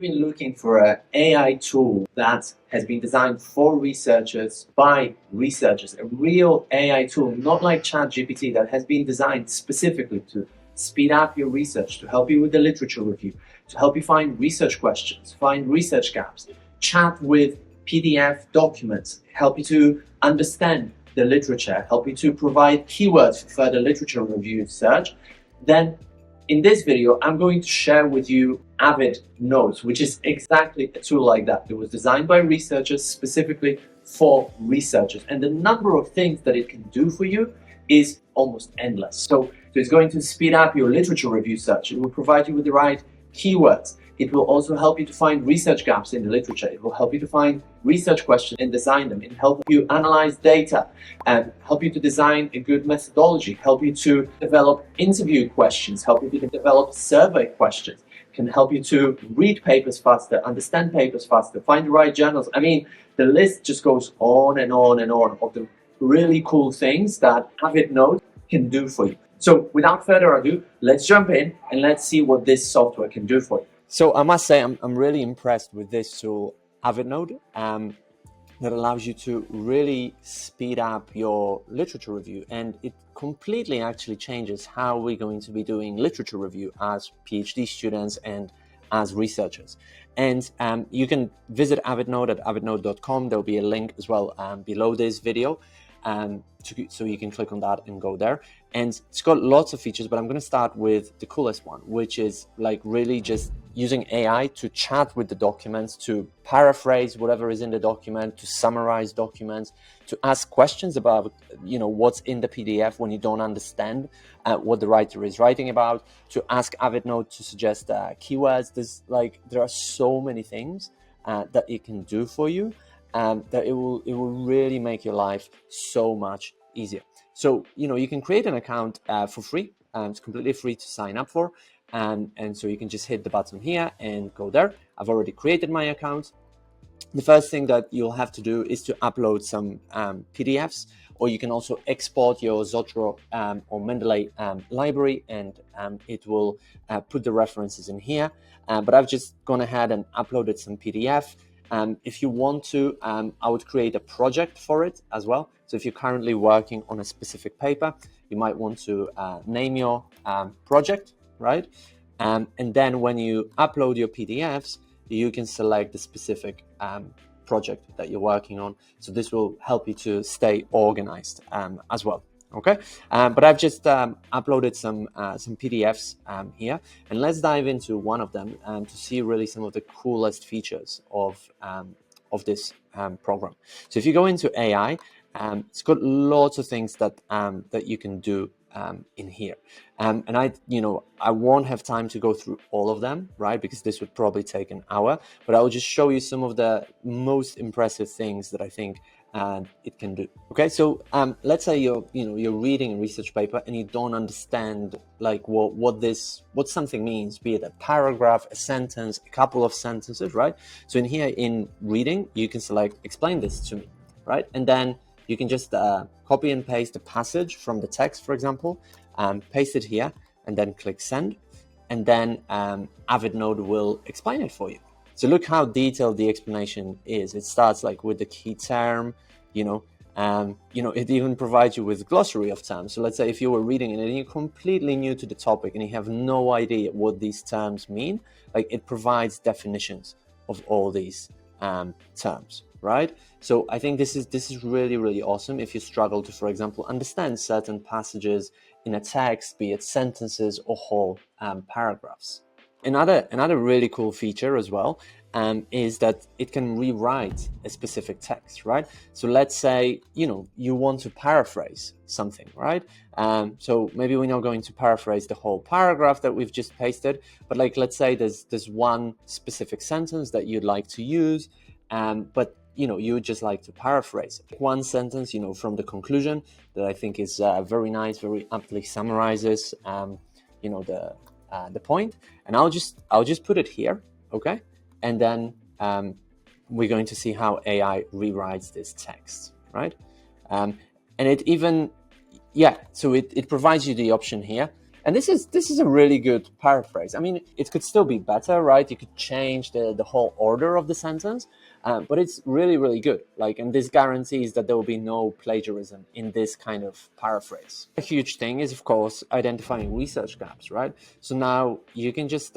you've been looking for an AI tool that has been designed for researchers by researchers, a real AI tool, not like ChatGPT, that has been designed specifically to speed up your research, to help you with the literature review, to help you find research questions, find research gaps, chat with PDF documents, help you to understand the literature, help you to provide keywords for further literature review search, then in this video, I'm going to share with you Avid Notes, which is exactly a tool like that. It was designed by researchers specifically for researchers. And the number of things that it can do for you is almost endless. So it's going to speed up your literature review search. It will provide you with the right keywords. It will also help you to find research gaps in the literature. It will help you to find research questions and design them. It will help you analyze data and help you to design a good methodology, help you to develop interview questions, help you to develop survey questions, can help you to read papers faster, understand papers faster, find the right journals. I mean, the list just goes on and on and on of the really cool things that Avid Notes can do for you. So without further ado, let's jump in and let's see what this software can do for you. So I must say, I'm really impressed with this tool, AvidNote, that allows you to really speed up your literature review. And it completely actually changes how we're going to be doing literature review as PhD students and as researchers. And you can visit AvidNote at avidnote.com. There'll be a link as well below this video. So you can click on that and go there. And it's got lots of features, but I'm going to start with the coolest one, which is like really just using AI to chat with the documents, to paraphrase whatever is in the document, to summarize documents, to ask questions about, what's in the PDF when you don't understand what the writer is writing about, to ask AvidNote to suggest keywords. There are so many things that it can do for you. That it will really make your life so much easier. So, you can create an account for free. It's completely free to sign up for. And so you can just hit the button here and go there. I've already created my account. The first thing that you'll have to do is to upload some PDFs, or you can also export your Zotero or Mendeley library, and it will put the references in here. But I've just gone ahead and uploaded some PDF. If you want to, I would create a project for it as well. So if you're currently working on a specific paper, you might want to name your project, right? And then when you upload your PDFs, you can select the specific project that you're working on. So this will help you to stay organized as well. Okay, but I've just uploaded some PDFs here, and let's dive into one of them to see really some of the coolest features of this program. So if you go into AI, it's got lots of things that you can do in here, and I won't have time to go through all of them, right? Because this would probably take an hour, but I will just show you some of the most impressive things that I think it can do. Okay, so let's say you're reading a research paper and you don't understand like what something means, be it a paragraph, a sentence, a couple of sentences, right? So in here in reading, you can select explain this to me, right? And then you can just copy and paste a passage from the text, for example, paste it here, and then click send, and then AvidNote will explain it for you. So look how detailed the explanation is. It starts like with the key term, it even provides you with glossary of terms. So let's say if you were reading it and you're completely new to the topic and you have no idea what these terms mean, like it provides definitions of all these terms, right? So I think this is really, really awesome if you struggle to, for example, understand certain passages in a text, be it sentences or whole paragraphs. Another really cool feature as well is that it can rewrite a specific text, right? So let's say, you want to paraphrase something, right? So maybe we're not going to paraphrase the whole paragraph that we've just pasted, but like, let's say there's one specific sentence that you'd like to use, but you would just like to paraphrase one sentence, from the conclusion that I think is very nice, very aptly summarizes, the point, and I'll just put it here, okay? And then we're going to see how AI rewrites this text, right? And it even, so it provides you the option here And this is a really good paraphrase. I mean, it could still be better, right? You could change the whole order of the sentence, but it's really, really good. Like, and this guarantees that there will be no plagiarism in this kind of paraphrase. A huge thing is, of course, identifying research gaps, right? So now you can just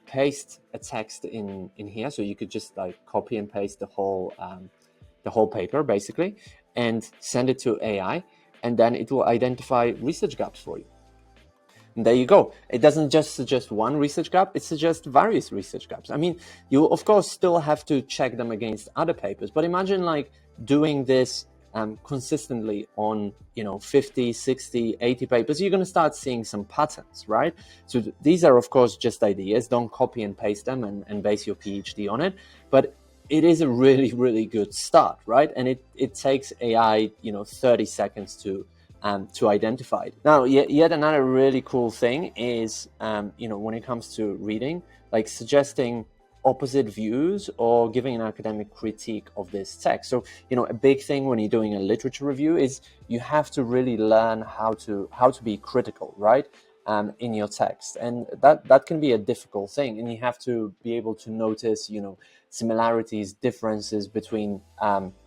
paste a text in here. So you could just like copy and paste the whole paper basically, and send it to AI, and then it will identify research gaps for you. And there you go. It doesn't just suggest one research gap, it suggests various research gaps. I mean, you of course still have to check them against other papers, but imagine like doing this consistently on 50, 60, 80 papers. You're going to start seeing some patterns, right? So these are of course just ideas. Don't copy and paste them and base your PhD on it, but it is a really, really good start, right? And it takes AI 30 seconds to identify it. Now, yet another really cool thing is, when it comes to reading, like suggesting opposite views or giving an academic critique of this text. So, a big thing when you're doing a literature review is you have to really learn how to be critical, right? In your text, and that can be a difficult thing, and you have to be able to notice similarities, differences between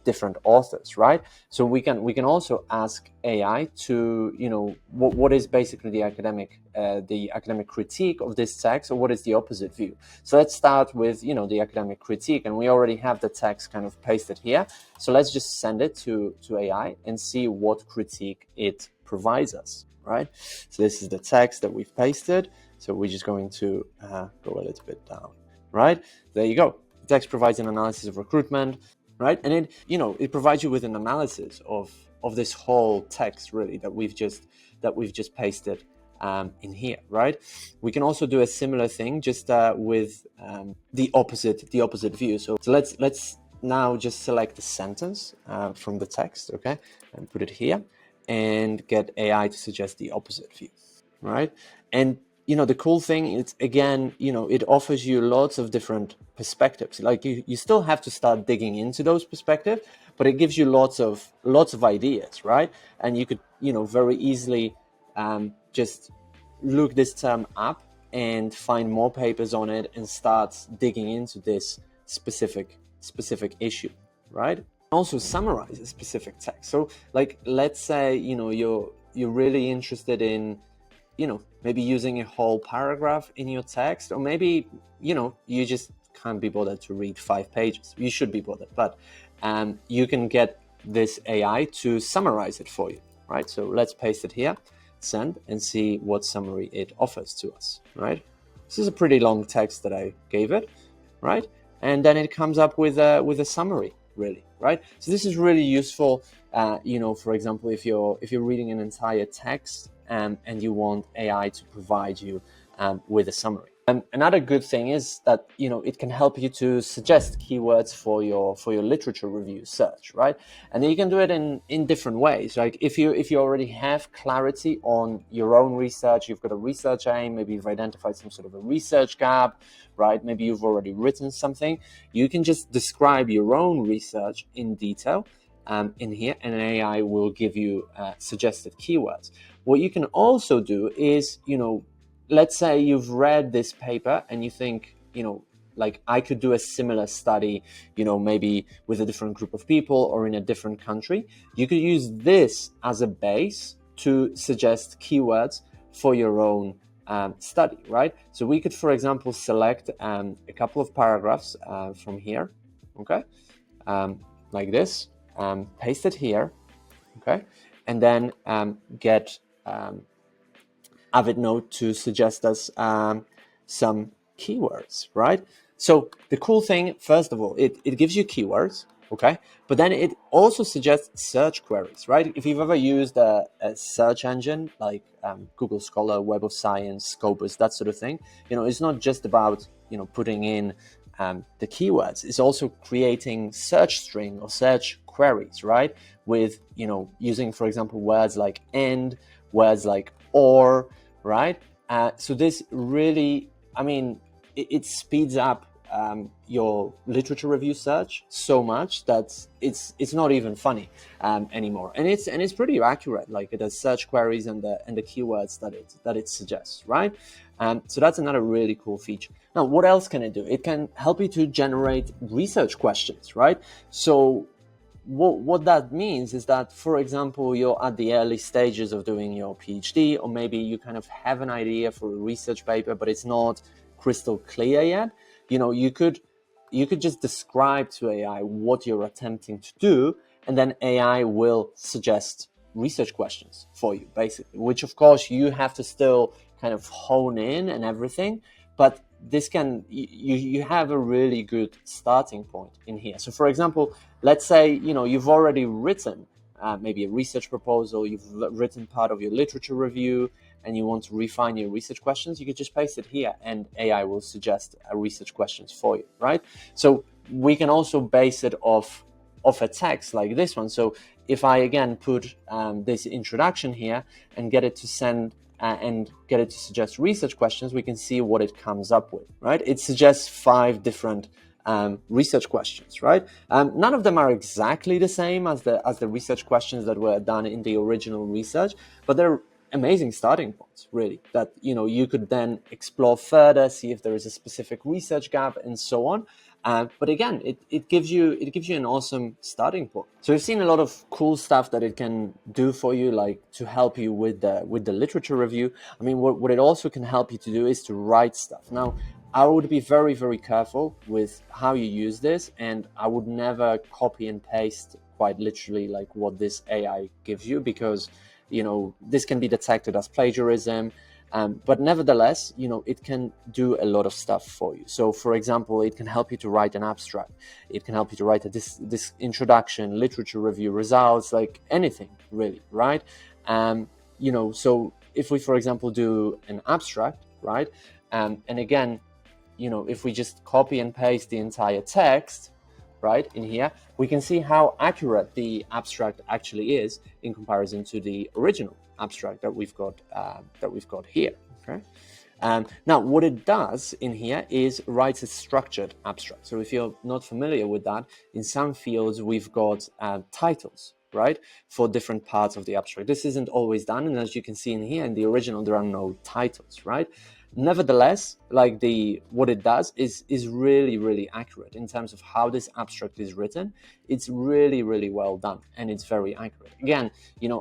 different authors, right? So we can also ask AI to what is basically the academic critique of this text, or what is the opposite view. So let's start with the academic critique, and we already have the text kind of pasted here. So let's just send it to AI and see what critique it provides us. Right, so this is the text that we've pasted. So we're just going to go a little bit down. Right, there you go. The text provides an analysis of recruitment, right, and it provides you with an analysis of this whole text really that we've just pasted in here. Right, we can also do a similar thing just with the opposite view. So let's now just select the sentence from the text, okay, and put it here, and get AI to suggest the opposite view, right? And the cool thing is, again, it offers you lots of different perspectives. Like you still have to start digging into those perspectives, but it gives you lots of ideas, right? And you could very easily just look this term up and find more papers on it and start digging into this specific issue, right? Also summarize a specific text. So like, let's say you're really interested in maybe using a whole paragraph in your text, or maybe you just can't be bothered to read 5 pages. You should be bothered, but you can get this AI to summarize it for you, right? So let's paste it here, send, and see what summary it offers to us, right? This is a pretty long text that I gave it, right? And then it comes up with a summary, really, right? So this is really useful, for example, if you're reading an entire text and you want AI to provide you with a summary. Another good thing is that it can help you to suggest keywords for your literature review search, right? And you can do it in different ways. Like if you already have clarity on your own research, you've got a research aim, maybe you've identified some sort of a research gap, right? Maybe you've already written something. You can just describe your own research in detail in here, and an AI will give you suggested keywords. What you can also do is, let's say you've read this paper and you think, like I could do a similar study, maybe with a different group of people or in a different country. You could use this as a base to suggest keywords for your own study, right? So we could, for example, select a couple of paragraphs from here, okay, like this, paste it here, okay, and then get Avidnote to suggest us some keywords, right? So the cool thing, first of all, it gives you keywords, okay? But then it also suggests search queries, right? If you've ever used a search engine like Google Scholar, Web of Science, Scopus, that sort of thing, it's not just about, putting in the keywords. It's also creating search string or search queries, right? With, using, for example, words like and, words like or, right? So this really, it speeds up your literature review search so much that it's not even funny anymore, and it's pretty accurate. Like it does search queries and the keywords that it suggests, right? So that's another really cool feature. Now, what else can it do? It can help you to generate research questions, right? So what that means is that, for example, you're at the early stages of doing your PhD, or maybe you kind of have an idea for a research paper, but it's not crystal clear yet. You could just describe to AI what you're attempting to do, and then AI will suggest research questions for you, basically, which of course you have to still kind of hone in and everything, but this can, you have a really good starting point in here. So for example, let's say, you've already written maybe a research proposal, you've written part of your literature review, and you want to refine your research questions, you could just paste it here and AI will suggest research questions for you, right? So we can also base it off a text like this one. So if I again put this introduction here and get it to send and get it to suggest research questions, we can see what it comes up with, right? It suggests 5 different research questions, right? None of them are exactly the same as the research questions that were done in the original research, but they're amazing starting points, really, that you could then explore further, see if there is a specific research gap, and so on. But again, it gives you an awesome starting point. So we've seen a lot of cool stuff that it can do for you, like to help you with the literature review. I mean, what it also can help you to do is to write stuff. Now, I would be very, very careful with how you use this, and I would never copy and paste quite literally like what this AI gives you, because this can be detected as plagiarism. But nevertheless, it can do a lot of stuff for you. So for example, it can help you to write an abstract. It can help you to write this introduction, literature review, results, like anything really, right? So if we, for example, do an abstract, right? And again, if we just copy and paste the entire text, right, in here, we can see how accurate the abstract actually is in comparison to the original abstract that we've got here. Okay. Now, what it does in here is writes a structured abstract. So if you're not familiar with that, in some fields we've got titles, right, for different parts of the abstract. This isn't always done, and as you can see in here, in the original, there are no titles, right? Nevertheless, like what it does is really, really accurate in terms of how this abstract is written. It's really, really well done, and it's very accurate. Again,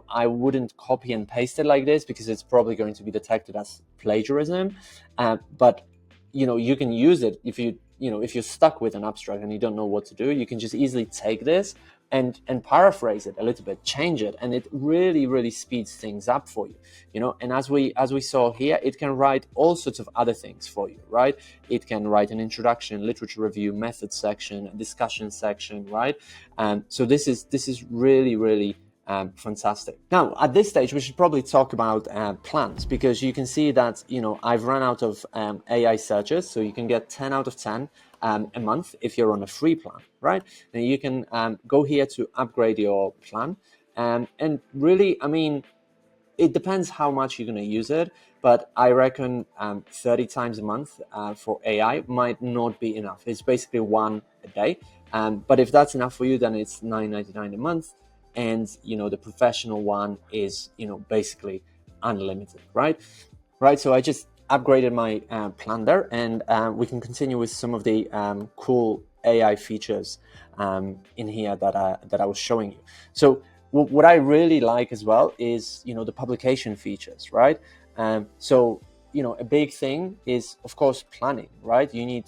I wouldn't copy and paste it like this because it's probably going to be detected as plagiarism. But you can use it if you're stuck with an abstract and you don't know what to do. You can just easily take this and paraphrase it a little bit, change it, and it really, really speeds things up for you. And as we saw here, it can write all sorts of other things for you, right? It can write an introduction, literature review, method section, a discussion section, right? So this is really, really fantastic. Now, at this stage, we should probably talk about plans, because you can see that I've run out of AI searches, so you can get 10 out of 10 a month if you're on a free plan, right? Now you can go here to upgrade your plan, and really, I mean, it depends how much you're going to use it, but I reckon 30 times a month for AI might not be enough. It's basically 1 a day, but if that's enough for you, then it's $9.99 a month, and the professional one is basically unlimited, right? So I just upgraded my plan there, and we can continue with some of the cool AI features in here that I was showing you. So what I really like as well is the publication features, right? So a big thing is, of course, planning, right? You need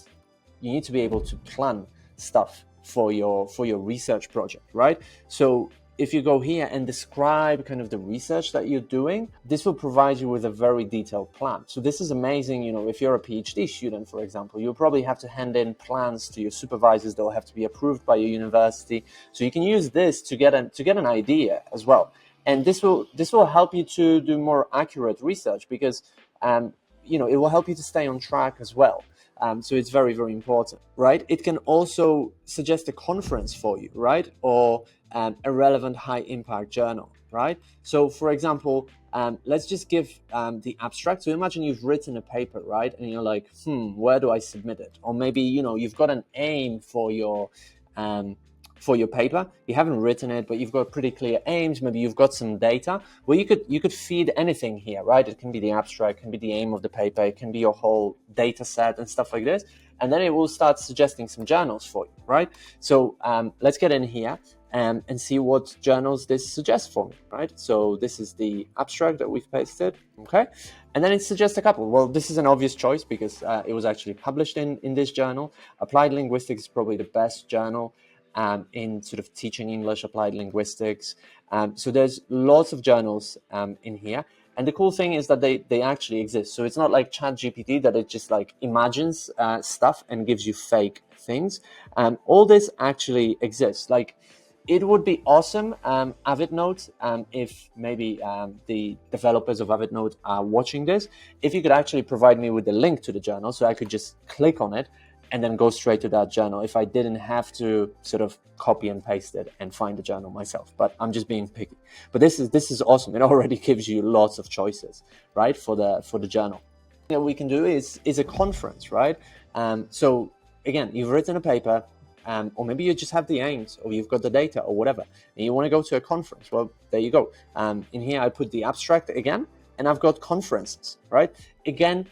to be able to plan stuff for your research project, right? So if you go here and describe kind of the research that you're doing, this will provide you with a very detailed plan. So this is amazing. If you're a PhD student, for example, you'll probably have to hand in plans to your supervisors. They'll have to be approved by your university. So you can use this to get an idea as well. And this will help you to do more accurate research, because it will help you to stay on track as well. So it's very, very important, right? It can also suggest a conference for you, right? Or a relevant high impact journal, right? So for example, let's just give the abstract. So imagine you've written a paper, right? And you're like, where do I submit it? Or maybe, you've got an aim for your paper. You haven't written it, but you've got pretty clear aims. Maybe you've got some data. Well, you could feed anything here, right? It can be the abstract, it can be the aim of the paper, it can be your whole data set and stuff like this. And then it will start suggesting some journals for you, right? So let's get in here and see what journals this suggests for me, right? So this is the abstract that we've pasted, okay? And then it suggests a couple. Well, this is an obvious choice because it was actually published in this journal. Applied Linguistics is probably the best journal in sort of teaching English, applied linguistics. So there's lots of journals in here. And the cool thing is that they actually exist. So it's not like ChatGPT that it just like imagines stuff and gives you fake things. All this actually exists. Like, it would be awesome, AvidNote, if maybe the developers of AvidNote are watching this, if you could actually provide me with the link to the journal so I could just click on it and then go straight to that journal if I didn't have to sort of copy and paste it and find the journal myself. But I'm just being picky. But this is awesome. It already gives you lots of choices, right, for the journal. What we can do is a conference, right? So again, you've written a paper, or maybe you just have the aims, or you've got the data, or whatever, and you want to go to a conference. Well, there you go. In here, I put the abstract again, and I've got conferences, right? Again,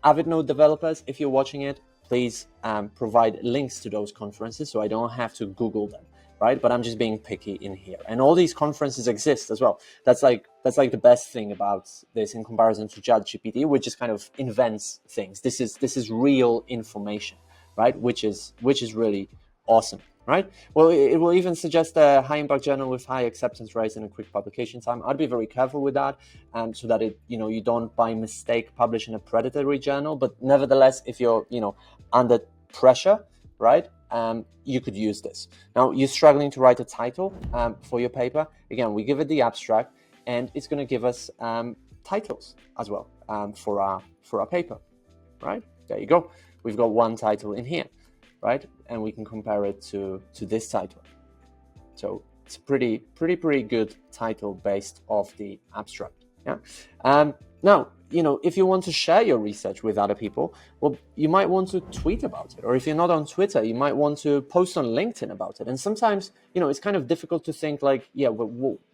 AvidNote developers, if you're watching it, please provide links to those conferences so I don't have to Google them, right? But I'm just being picky in here. And all these conferences exist as well. That's like the best thing about this in comparison to ChatGPT, which just kind of invents things. This is real information, right? Which is really awesome, right? Well, it will even suggest a high impact journal with high acceptance rates and a quick publication time. I'd be very careful with that, so that you don't by mistake publish in a predatory journal. But nevertheless, if you're under pressure, right, you could use this. Now, you're struggling to write a title for your paper. Again, we give it the abstract, and it's going to give us titles as well for our paper, right? There you go. We've got one title in here, right? And we can compare it to this title. So it's a pretty good title based off the abstract. Yeah. Now, if you want to share your research with other people, well, you might want to tweet about it. Or if you're not on Twitter, you might want to post on LinkedIn about it. And sometimes, it's kind of difficult to think like,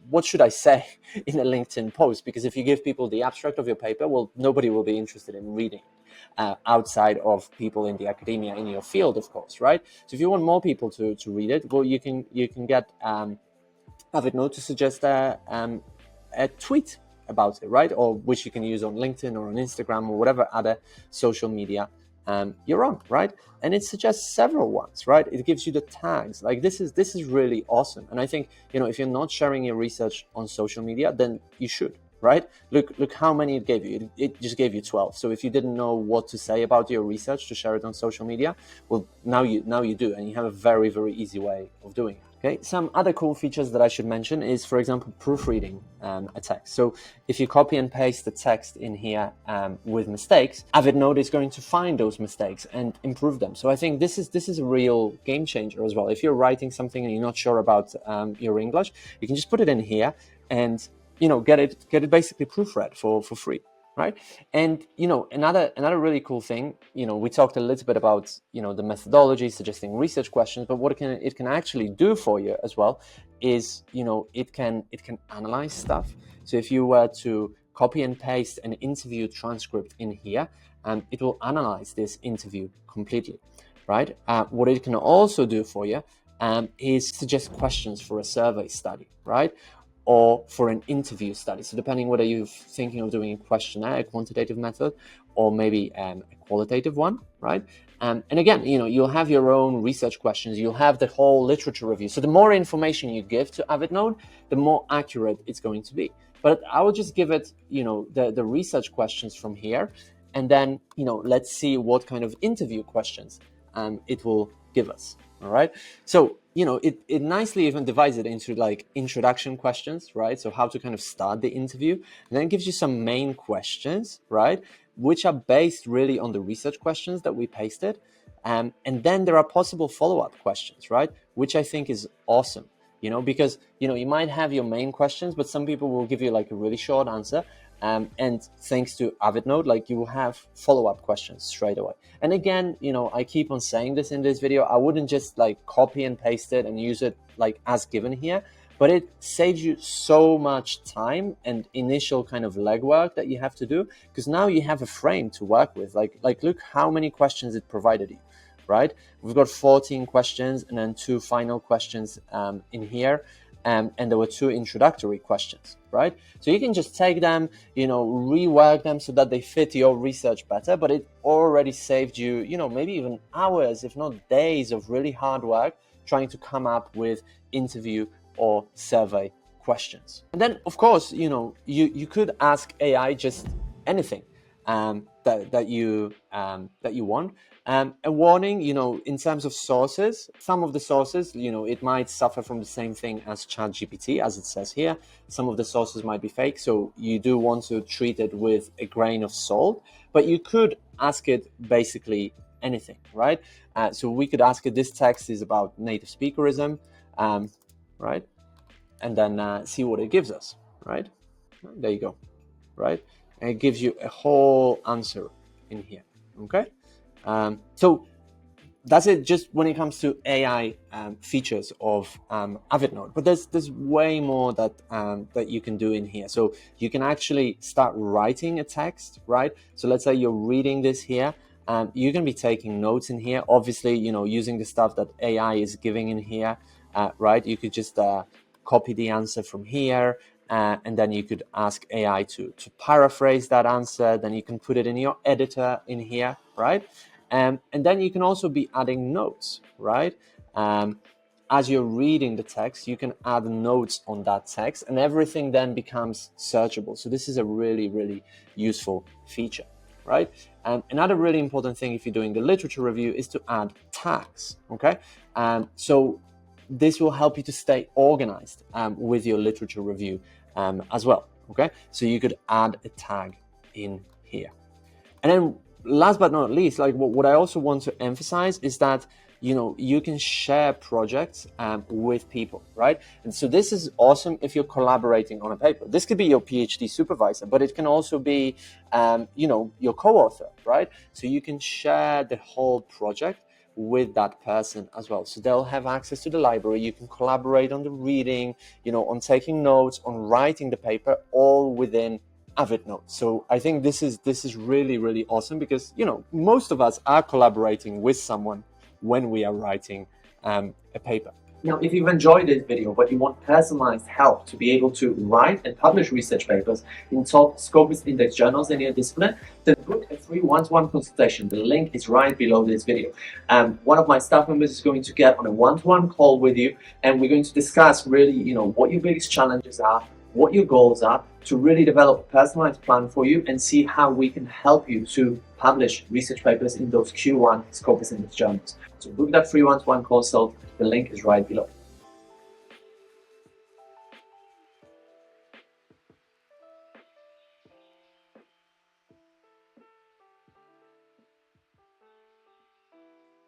what should I say in a LinkedIn post? Because if you give people the abstract of your paper, well, nobody will be interested in reading it outside of people in the academia, in your field, of course, right? So if you want more people to read it, well, you can get AvidNote to suggest a tweet about it, right? Or which you can use on LinkedIn or on Instagram or whatever other social media you're on, right? And it suggests several ones, right? It gives you the tags. Like this is really awesome. And I think, if you're not sharing your research on social media, then you should, right? Look how many it gave you. It just gave you 12. So if you didn't know what to say about your research to share it on social media, well, now you do, and you have a very, very easy way of doing it. Okay, some other cool features that I should mention is, for example, proofreading a text. So if you copy and paste the text in here with mistakes, AvidNote is going to find those mistakes and improve them. So I think this is a real game changer as well. If you're writing something and you're not sure about your English, you can just put it in here and get it basically proofread for free. Right. And, another really cool thing, we talked a little bit about, the methodology, suggesting research questions, but what it can actually do for you as well is, it can analyze stuff. So if you were to copy and paste an interview transcript in here, it will analyze this interview completely. Right. What it can also do for you is suggest questions for a survey study. Right. Or for an interview study. So depending whether you're thinking of doing a questionnaire, a quantitative method, or maybe a qualitative one, right? And again, you'll have your own research questions, you'll have the whole literature review. So the more information you give to AvidNote, the more accurate it's going to be. But I will just give it, the research questions from here, and then, let's see what kind of interview questions it will give us. All right. So, it nicely even divides it into like introduction questions, right? So how to kind of start the interview. And then it gives you some main questions, right? Which are based really on the research questions that we pasted. And then there are possible follow-up questions, right? Which I think is awesome, because, you might have your main questions, but some people will give you like a really short answer. And thanks to AvidNote, like you will have follow-up questions straight away. And again, I keep on saying this in this video, I wouldn't just like copy and paste it and use it like as given here, but it saves you so much time and initial kind of legwork that you have to do, because now you have a frame to work with. Like look how many questions it provided you, right? We've got 14 questions and then 2 final questions in here. And there were 2 introductory questions, right? So you can just take them, rework them so that they fit your research better, but it already saved you, maybe even hours, if not days of really hard work trying to come up with interview or survey questions. And then, of course, you could ask AI just anything that you want. A warning, in terms of sources, some of the sources, it might suffer from the same thing as ChatGPT, as it says here. Some of the sources might be fake, so you do want to treat it with a grain of salt, but you could ask it basically anything, right? So we could ask it, this text is about native speakerism, right? And then see what it gives us, right? There you go, right? And it gives you a whole answer in here, okay? So that's it just when it comes to AI features of AvidNote, but there's way more that you can do in here. So you can actually start writing a text, right? So let's say you're reading this here, you can be taking notes in here, obviously, using the stuff that AI is giving in here, right? You could just copy the answer from here, and then you could ask AI to paraphrase that answer. Then you can put it in your editor in here, right? And then you can also be adding notes, right? As you're reading the text, you can add notes on that text, and everything then becomes searchable. So this is a really, really useful feature, right? Another really important thing if you're doing the literature review is to add tags, okay? So this will help you to stay organized with your literature review as well, okay? So you could add a tag in here. And then last but not least, like what I also want to emphasize is that, you can share projects with people, right? And so this is awesome if you're collaborating on a paper. This could be your PhD supervisor, but it can also be, your co-author, right? So you can share the whole project with that person as well. So they'll have access to the library. You can collaborate on the reading, on taking notes, on writing the paper, all within AvidNote. So I think this is really, really awesome because, most of us are collaborating with someone when we are writing a paper. Now, if you've enjoyed this video, but you want personalized help to be able to write and publish research papers in top Scopus-Indexed journals in your discipline, then book a free one-to-one consultation. The link is right below this video. One of my staff members is going to get on a one-to-one call with you, and we're going to discuss really, what your biggest challenges are, what your goals are, to really develop a personalized plan for you and see how we can help you to publish research papers in those Q1 Scopus-Indexed journals. So book that free one-to-one consult. The link is right below.